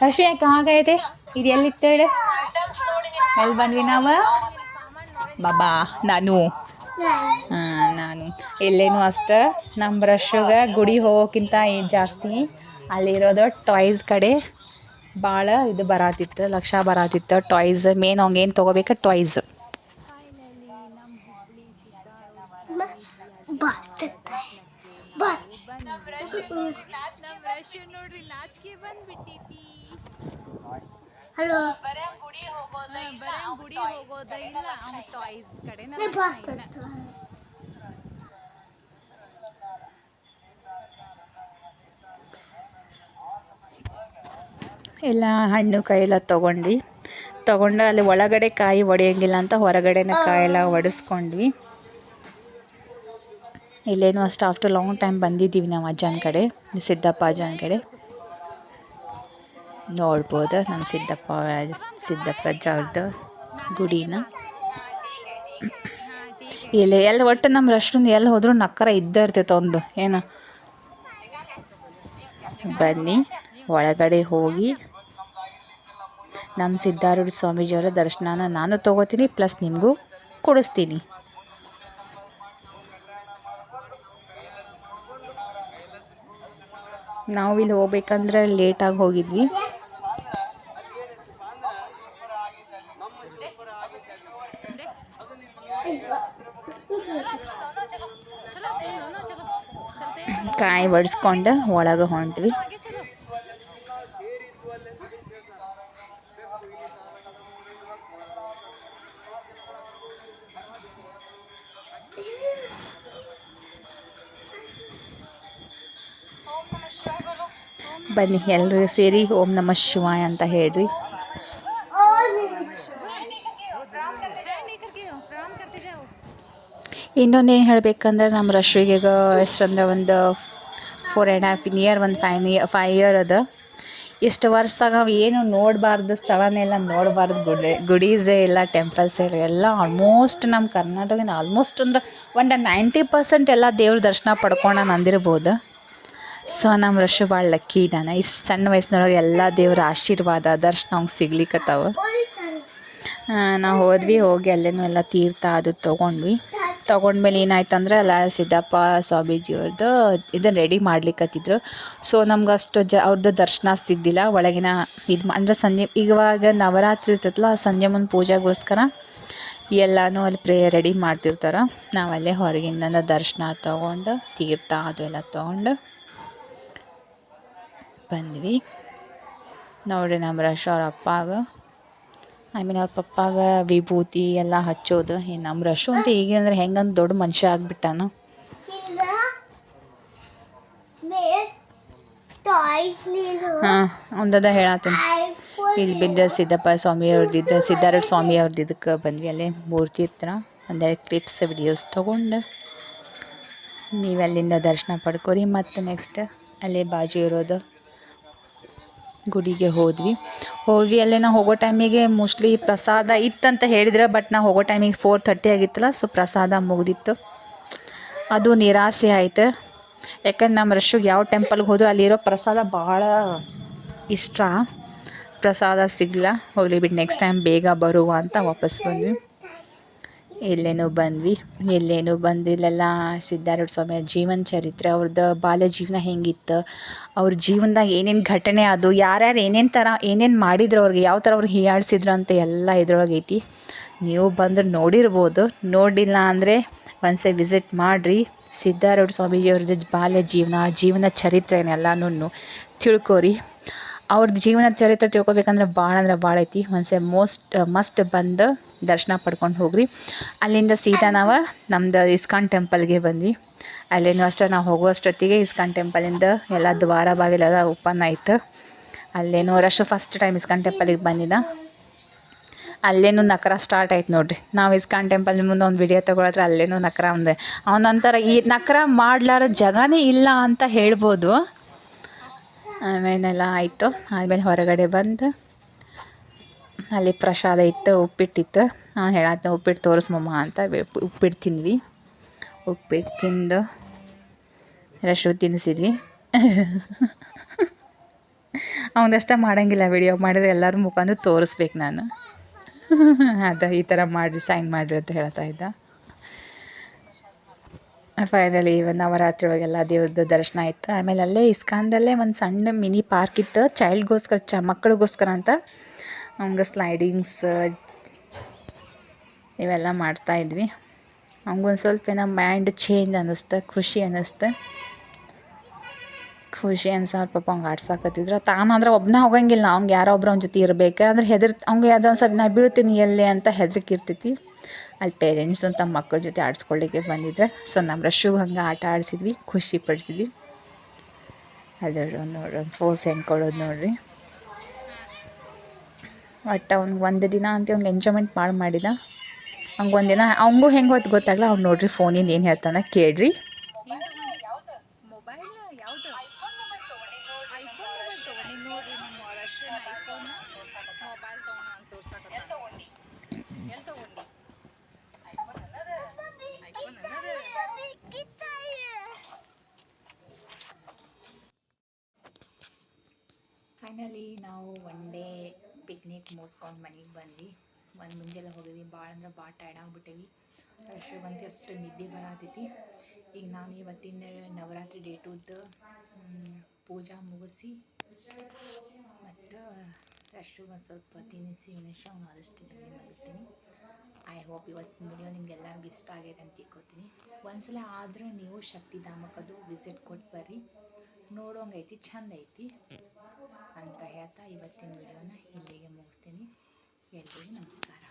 ರಶ್ಮಿ ಕहाँ गए थे? ಇದು ಎಲ್ಲಿತ್ತು ಹೇಳಿ? ಎಲ್ಲಿ ಬಂದ್ವಿ ನಾವು? ಬಾಬಾ ನಾನು ಇಲ್ಲೇನು ಅಷ್ಟೇ ನಮ್ಮ ರಶ್ಗೆ ಗುಡಿ ಹೋಗೋಕ್ಕಿಂತ ಜಾಸ್ತಿ ಅಲ್ಲಿರೋದು ಟಾಯ್ಸ್ ಕಡೆ ಭಾಳ ಇದು ಬರತ್ತಿತ್ತು, ಲಕ್ಷ ಬರತ್ತಿತ್ತು. ಟಾಯ್ಸ್ ಮೇನ್ ಅವ್ಗೆ ಏನು ತೊಗೋಬೇಕು ಟಾಯ್ಸ್. ಹಲೋ ಎಲ್ಲ ಹಣ್ಣು ಕಾಯಿ ಎಲ್ಲ ತೊಗೊಂಡು ಅಲ್ಲಿ ಒಳಗಡೆ ಕಾಯಿ ಒಡೆಯೋಂಗಿಲ್ಲ ಅಂತ ಹೊರಗಡೆನೇ ಕಾಯೆಲ್ಲ ಒಡಿಸ್ಕೊಂಡ್ವಿ. ಇಲ್ಲೇನು ಅಷ್ಟು ಆಫ್ಟರ್ ಲಾಂಗ್ ಟೈಮ್ ಬಂದಿದ್ದೀವಿ ನಾವು ಅಜ್ಜನ ಕಡೆ, ಸಿದ್ದಪ್ಪ ಅಜ್ಜನ ಕಡೆ. ನೋಡ್ಬೋದು ನಮ್ಮ ಸಿದ್ದಪ್ಪ ಅಜ್ಜ ಅವ್ರದ್ದು ಗುಡಿನ. ಇಲ್ಲಿ ಎಲ್ಲಿ ಒಟ್ಟು ನಮ್ಮ ರಶ್ಮಿಂದ ಎಲ್ಲಿ ಹೋದ್ರೂ ನಕ್ಕರ ಇದ್ದೇ ಇರ್ತೈತೆ ಒಂದು ಏನು. ಬನ್ನಿ ಒಳಗಡೆ ಹೋಗಿ ನಮ್ಮ ಸಿದ್ಧಾರೂಢ ಸ್ವಾಮೀಜಿಯವರ ದರ್ಶನನ ನಾನು ತೊಗೋತೀನಿ, ಪ್ಲಸ್ ನಿಮಗೂ ಕೊಡಿಸ್ತೀನಿ. ನಾವು ಇಲ್ಲಿ ಹೋಗ್ಬೇಕಂದ್ರೆ ಲೇಟಾಗಿ ಹೋಗಿದ್ವಿ. ಕಾಯಿ ಬಡಿಸ್ಕೊಂಡು ಒಳಗೆ ಹೊಂಟ್ವಿ. ಬನ್ನಿ ಎಲ್ಲರೂ ಸೇರಿ ಓಂ ನಮಃ ಶಿವಾಯ ಅಂತ ಹೇಳ್ರಿ. ಇನ್ನೊಂದೇನು ಹೇಳಬೇಕಂದ್ರೆ ನಮ್ಮ ರಶ್ಮಿಗೆ ಈಗ ಎಷ್ಟಂದ್ರೆ ಒಂದು 4.5 ಇಯರ್, ಒಂದು 5 ಇಯರ್ ಅದ. ಇಷ್ಟು ವರ್ಷದಾಗ ಏನು ನೋಡಬಾರ್ದು ಸ್ಥಳನೆಲ್ಲ ನೋಡಬಾರ್ದು, ಗುಡೀಸೇ ಇಲ್ಲ, ಟೆಂಪಲ್ಸೇ ಇಲ್ಲ, ಎಲ್ಲ ಆಲ್ಮೋಸ್ಟ್ ನಮ್ಮ ಕರ್ನಾಟಕದಿಂದ ಆಲ್ಮೋಸ್ಟ್ ಅಂದ್ರೆ ಒಂದು 90% ಎಲ್ಲ ದೇವ್ರ ದರ್ಶನ ಪಡ್ಕೊಂಡು ಅಂದಿರ್ಬೋದು. ಸೊ ನಮ್ಮ ರಶ್ಮಿ ಭಾಳ ಲಕ್ಕಿ ಇದ್ದಾನೆ. ಇಷ್ಟು ಸಣ್ಣ ವಯಸ್ಸಿನೊಳಗೆ ಎಲ್ಲ ದೇವ್ರ ಆಶೀರ್ವಾದ ದರ್ಶನ ಅವ್ಗೆ ಸಿಗ್ಲಿಕ್ಕತ್ತವ. ನಾವು ಹೋಗಿ ಅಲ್ಲೇನೂ ಎಲ್ಲ ತೀರ್ಥ ಅದು ತೊಗೊಂಡ್ಮೇಲೆ ಏನಾಯ್ತಂದ್ರೆ ಎಲ್ಲ ಸಿದ್ದಪ್ಪ ಸ್ವಾಮೀಜಿಯವ್ರದ್ದು ಇದನ್ನು ರೆಡಿ ಮಾಡ್ಲಿಕ್ಕತ್ತಿದ್ರು. ಸೊ ನಮ್ಗೆ ಅಷ್ಟು ಅವ್ರದ್ದು ದರ್ಶನ ಸಿದ್ದಿಲ್ಲ ಒಳಗಿನ ಅಂದರೆ ಸಂಜೆ ಇವಾಗ ನವರಾತ್ರಿ ಇರ್ತೈತಲ್ಲ, ಸಂಜೆ ಮುಂದೆ ಪೂಜೆಗೋಸ್ಕರ ಎಲ್ಲನೂ ಅಲ್ಲಿ ರೆಡಿ ಮಾಡ್ತಿರ್ತಾರೆ. ನಾವಲ್ಲೇ ಹೊರಗಿಂದ ದರ್ಶನ ತೊಗೊಂಡು ತೀರ್ಥ ಅದು ಎಲ್ಲ ತೊಗೊಂಡು ಬಂದ್ವಿ. ನೋಡ್ರಿ ನಮ್ಮ ರಶ್ ಅವ್ರ ಅಪ್ಪಾಗ ಅವ್ರ ಪಪ್ಪಾಗ ವಿಭೂತಿ ಎಲ್ಲ ಹಚ್ಚೋದು. ನಮ್ಮ ರಶು ಅಂತ ಈಗಂದ್ರೆ ಹೆಂಗಂದ್ರೆ ದೊಡ್ಡ ಮನುಷ್ಯ ಆಗ್ಬಿಟ್ಟಾನು. ಹಾಂ ಒಂದದ ಹೇಳತ್ತೀನಿ. ಇಲ್ಲಿ ಬಿದ್ದ ಸಿದ್ದಪ್ಪ ಸ್ವಾಮಿ ಅವ್ರದ್ದಿದ್ದ ಸಿದ್ಧಾರೂಢ ಸ್ವಾಮಿ ಅವ್ರದ್ದು ಇದಕ್ಕೆ ಬಂದ್ವಿ. ಅಲ್ಲೇ ಮೂರ್ತಿ ಹತ್ರ ಒಂದೆರಡು ಕ್ಲಿಪ್ಸ್ ವಿಡಿಯೋಸ್ ತೊಗೊಂಡು ನೀವಲ್ಲಿಂದ ದರ್ಶನ ಪಡ್ಕೊರಿ. ಮತ್ತು ನೆಕ್ಸ್ಟ್ ಅಲ್ಲೇ ಬಾಜು ಇರೋದು ಗುಡಿಗೆ ಹೋದ್ವಿ. ಅಲ್ಲೇ ನಾವು ಹೋಗೋ ಟೈಮಿಗೆ ಮೋಸ್ಟ್ಲಿ ಪ್ರಸಾದ ಇತ್ತಂತ ಹೇಳಿದ್ರೆ, ಬಟ್ ನಾವು ಹೋಗೋ ಟೈಮಿಗೆ 4:30 ಆಗಿತ್ತಲ್ಲ, ಸೊ ಪ್ರಸಾದ ಮುಗ್ದಿತ್ತು. ಅದು ನಿರಾಸೆ ಆಯ್ತು. ಯಾಕಂದ್ರೆ ನಮ್ಮ ರಶ್ಮಿಗೆ ಯಾವ ಟೆಂಪಲ್ಗೆ ಹೋದ್ರು ಅಲ್ಲಿರೋ ಪ್ರಸಾದ ಭಾಳ ಇಷ್ಟ. ಪ್ರಸಾದ ಸಿಗಲ್ಲ, ಹೋಗ್ಲಿ ಬಿಟ್ಟು ನೆಕ್ಸ್ಟ್ ಟೈಮ್ ಬೇಗ ಬರುವ ಅಂತ ವಾಪಸ್ ಬಂದ್ವಿ. ಎಲ್ಲೇನೋ ಬಂದಿಲ್ಲೆಲ್ಲ ಸಿದ್ಧಾರೂಢ ಸ್ವಾಮಿಯ ಜೀವನ ಚರಿತ್ರೆ, ಅವ್ರದ್ದು ಬಾಲ್ಯ ಜೀವನ ಹೆಂಗಿತ್ತು, ಅವ್ರ ಜೀವನದಾಗ ಏನೇನು ಘಟನೆ ಅದು, ಯಾರ್ಯಾರು ಏನೇನು ಮಾಡಿದ್ರು, ಅವ್ರಿಗೆ ಯಾವ ಥರ ಅವ್ರಿಗೆ ಹೀಯಾಳಿಸಿದ್ರು ಅಂತ ಎಲ್ಲ ಇದ್ರೊಳಗೆ ಐತಿ. ನೀವು ಬಂದ್ರೆ ನೋಡಿರ್ಬೋದು, ನೋಡಿಲ್ಲ ಅಂದರೆ ಒಂದ್ಸರಿ ವಿಸಿಟ್ ಮಾಡಿರಿ. ಸಿದ್ಧಾರೂಢ ಸ್ವಾಮೀಜಿಯವ್ರದ್ದು ಬಾಲ್ಯ ಜೀವನ ಚರಿತ್ರೆನೆಲ್ಲನೂ ತಿಳ್ಕೊರಿ. ಅವ್ರದ್ದು ಜೀವನ ಚರಿತ್ರೆ ತಿಳ್ಕೊಬೇಕಂದ್ರೆ ಭಾಳ ಐತಿ. ಒಂದ್ಸರಿ ಮಸ್ಟ್ ಬಂದು ದರ್ಶನ ಪಡ್ಕೊಂಡು ಹೋಗ್ರಿ. ಅಲ್ಲಿಂದ ಸೀದಾ ನಾವು ನಮ್ದು ಇಸ್ಕಾನ್ ಟೆಂಪಲ್ಗೆ ಬಂದ್ವಿ. ಅಲ್ಲೇನೂ ಅಷ್ಟೇ ನಾವು ಹೋಗುವಷ್ಟೊತ್ತಿಗೆ ಇಸ್ಕಾನ್ ಟೆಂಪಲಿಂದ ಎಲ್ಲ ದ್ವಾರ ಬಾಗಿಲೆಲ್ಲ ಓಪನ್ ಆಯಿತು. ಅಲ್ಲೇನೋ ರಶ್ ಫಸ್ಟ್ ಟೈಮ್ ಇಸ್ಕಾನ್ ಟೆಂಪಲಿಗೆ ಬಂದಿದ್ದ. ಅಲ್ಲೇನೂ ನಕರ ಸ್ಟಾರ್ಟ್ ಆಯ್ತು ನೋಡಿರಿ. ನಾವು ಇಸ್ಕಾನ್ ಟೆಂಪಲ್ ಮುಂದೆ ಒಂದು ವಿಡಿಯೋ ತೊಗೊಳತ್ರ ಅಲ್ಲೇನೂ ನಕರ ಒಂದೆ. ಅವನಂತರ ಈ ನಕರ ಮಾಡ್ಲಾರ ಜಾಗನೇ ಇಲ್ಲ ಅಂತ ಹೇಳ್ಬೋದು. ಆಮೇಲೆಲ್ಲ ಆಯಿತು. ಆಮೇಲೆ ಹೊರಗಡೆ ಬಂದು ಅಲ್ಲಿ ಪ್ರಸಾದ ಇತ್ತು, ಉಪ್ಪಿಟ್ಟಿತ್ತು. ನಾನು ಉಪ್ಪಿಟ್ಟು ತೋರಿಸ್ಮಮ್ಮ ಅಂತ ಉಪ್ಪಿಟ್ಟು ತಿಂದ್ವಿ. ಉಪ್ಪಿಟ್ಟು ತಿಂದು ರಶು ತಿನ್ನಿಸಿದ್ವಿ. ಅವನಷ್ಟ ಮಾಡೋಂಗಿಲ್ಲ, ವಿಡಿಯೋ ಮಾಡಿದ್ರೆ ಎಲ್ಲರೂ ಮುಖಾಂದು ತೋರಿಸ್ಬೇಕು ನಾನು. ಅದ ಈ ಥರ ಮಾಡಿರಿ, ಸೈನ್ ಮಾಡಿರಿ ಅಂತ ಹೇಳ್ತಾ ಇದ್ದ. ಫೈನಲಿ ನವರಾತ್ರಿ ಒಳಗೆಲ್ಲ ದೇವ್ರದ್ದು ದರ್ಶನ ಆಯಿತು. ಆಮೇಲೆ ಅಲ್ಲೇ ಇಸ್ಕಾನ್ದಲ್ಲೇ ಒಂದು ಸಣ್ಣ ಮಿನಿ ಪಾರ್ಕ್ ಇತ್ತು, ಚೈಲ್ಡ್ಗೋಸ್ಕರ, ಮಕ್ಕಳಿಗೋಸ್ಕರ ಅಂತ. ಹಂಗೆ ಸ್ಲೈಡಿಂಗ್ಸ್ ಇವೆಲ್ಲ ಮಾಡ್ತಾಯಿದ್ವಿ. ಹಂಗೊಂದು ಸ್ವಲ್ಪ ಏನೋ ಮೈಂಡ್ ಚೇಂಜ್ ಅನ್ನಿಸ್ತು, ಖುಷಿ ಅನ್ಸೋರು ಪಾಪ ಅವ್ಗೆ ಆಡ್ಸಾಕತ್ತಿದ್ರು. ತಾನಂದ್ರೆ ಒಬ್ಬನೇ ಹೋಗಂಗಿಲ್ಲ, ಅವ್ಗೆ ಯಾರೋ ಒಬ್ರು ಅವ್ನ ಜೊತೆ ಇರಬೇಕು. ಅಂದ್ರೆ ಅವ್ಗೆ ಯಾವುದೋ ಒಂದು ಸ್ವಲ್ಪ ನಾ ಬೀಳ್ತೀನಿ ಎಲ್ಲೇ ಅಂತ ಹೆದರಿಕೆ ಇರ್ತೈತಿ. ಅಲ್ಲಿ ಪೇರೆಂಟ್ಸು ತಮ್ಮ ಮಕ್ಕಳ ಜೊತೆ ಆಡಿಸ್ಕೊಳ್ಳಿಕ್ಕೆ ಬಂದಿದ್ರೆ. ಸೊ ನಮ್ಮ ರಶ್ಶಿಗೆ ಹಂಗೆ ಆಟ ಆಡಿಸಿದ್ವಿ, ಖುಷಿ ಪಡಿಸಿದ್ವಿ. ಅದ್ರ ನೋಡ್ರಿ ಒಂದು ಫೋಸ್ ಹೆಂಗೆ ಕೊಡೋದು ನೋಡ್ರಿ. ಒಟ್ಟು ಅವ್ನಿಗೆ ಒಂದು ದಿನ ಅಂತ ಅವ್ನಿಗೆ ಎಂಜಾಯ್ಮೆಂಟ್ ಮಾಡಿದ. ಹಂಗೆ ಒಂದಿನ ಅವಂಗೂ ಹೆಂಗೆ ಹೊತ್ತು ಗೊತ್ತಾಗಲ್ಲ. ಅವ್ನು ನೋಡ್ರಿ ಫೋನಿಂದ ಏನು ಹೇಳ್ತಾನೆ ಕೇಳ್ರಿ. ಫೈನಲಿ ನಾವು ಒನ್ ಡೇ ಪಿಕ್ನಿಕ್ ಮುಗಿಸ್ಕೊಂಡು ಮನೆಗೆ ಬಂದ್ವಿ. ಒಂದು ಮುಂಜಾನೆ ಹೋಗಿದ್ವಿ. ಭಾಳ ಅಂದ್ರೆ ಭಾಳ ಟೈರ್ಡ್ ಆಗಿಬಿಟ್ಟೇವಿ. ರಶ್ಶಿಗಂತೂ ಅಷ್ಟು ನಿದ್ದೆ ಬರತೈತಿ. ಈಗ ನಾನು ಇವತ್ತಿನ ನವರಾತ್ರಿ ಡೇ 2ದು ಪೂಜಾ ಮುಗಿಸಿ ಮತ್ತು ರಶ್ಶಿಗೆ ಸ್ವಲ್ಪ ತಿನ್ನಿಸಿ ಅವ್ನು ಆದಷ್ಟು ಜಲ್ದಿ ಮಲಗ್ತೀನಿ. ಐ ಹೋಪ್ ಇವತ್ತಿನ ವಿಡಿಯೋ ನಿಮ್ಗೆಲ್ಲರಿಗೂ ಇಷ್ಟ ಆಗೈತೆ ಅಂತ ತಿಳ್ಕೊತೀನಿ. ಒಂದ್ಸಲ ಆದರೂ ನೀವು ಶಕ್ತಿಧಾಮಕ್ಕದು ವಿಸಿಟ್ ಕೊಟ್ಟು ಬರ್ರಿ, ನೋಡೋಂಗೈತಿ, ಚಂದ ಐತಿ ಅಂತ ಹೇಳ್ತಾ ಇವತ್ತಿನ ವಿಡಿಯೋನ ಇಲ್ಲಿಗೆ ಮುಗಿಸ್ತೀನಿ. ಎಲ್ರಿಗೂ ನಮಸ್ಕಾರ.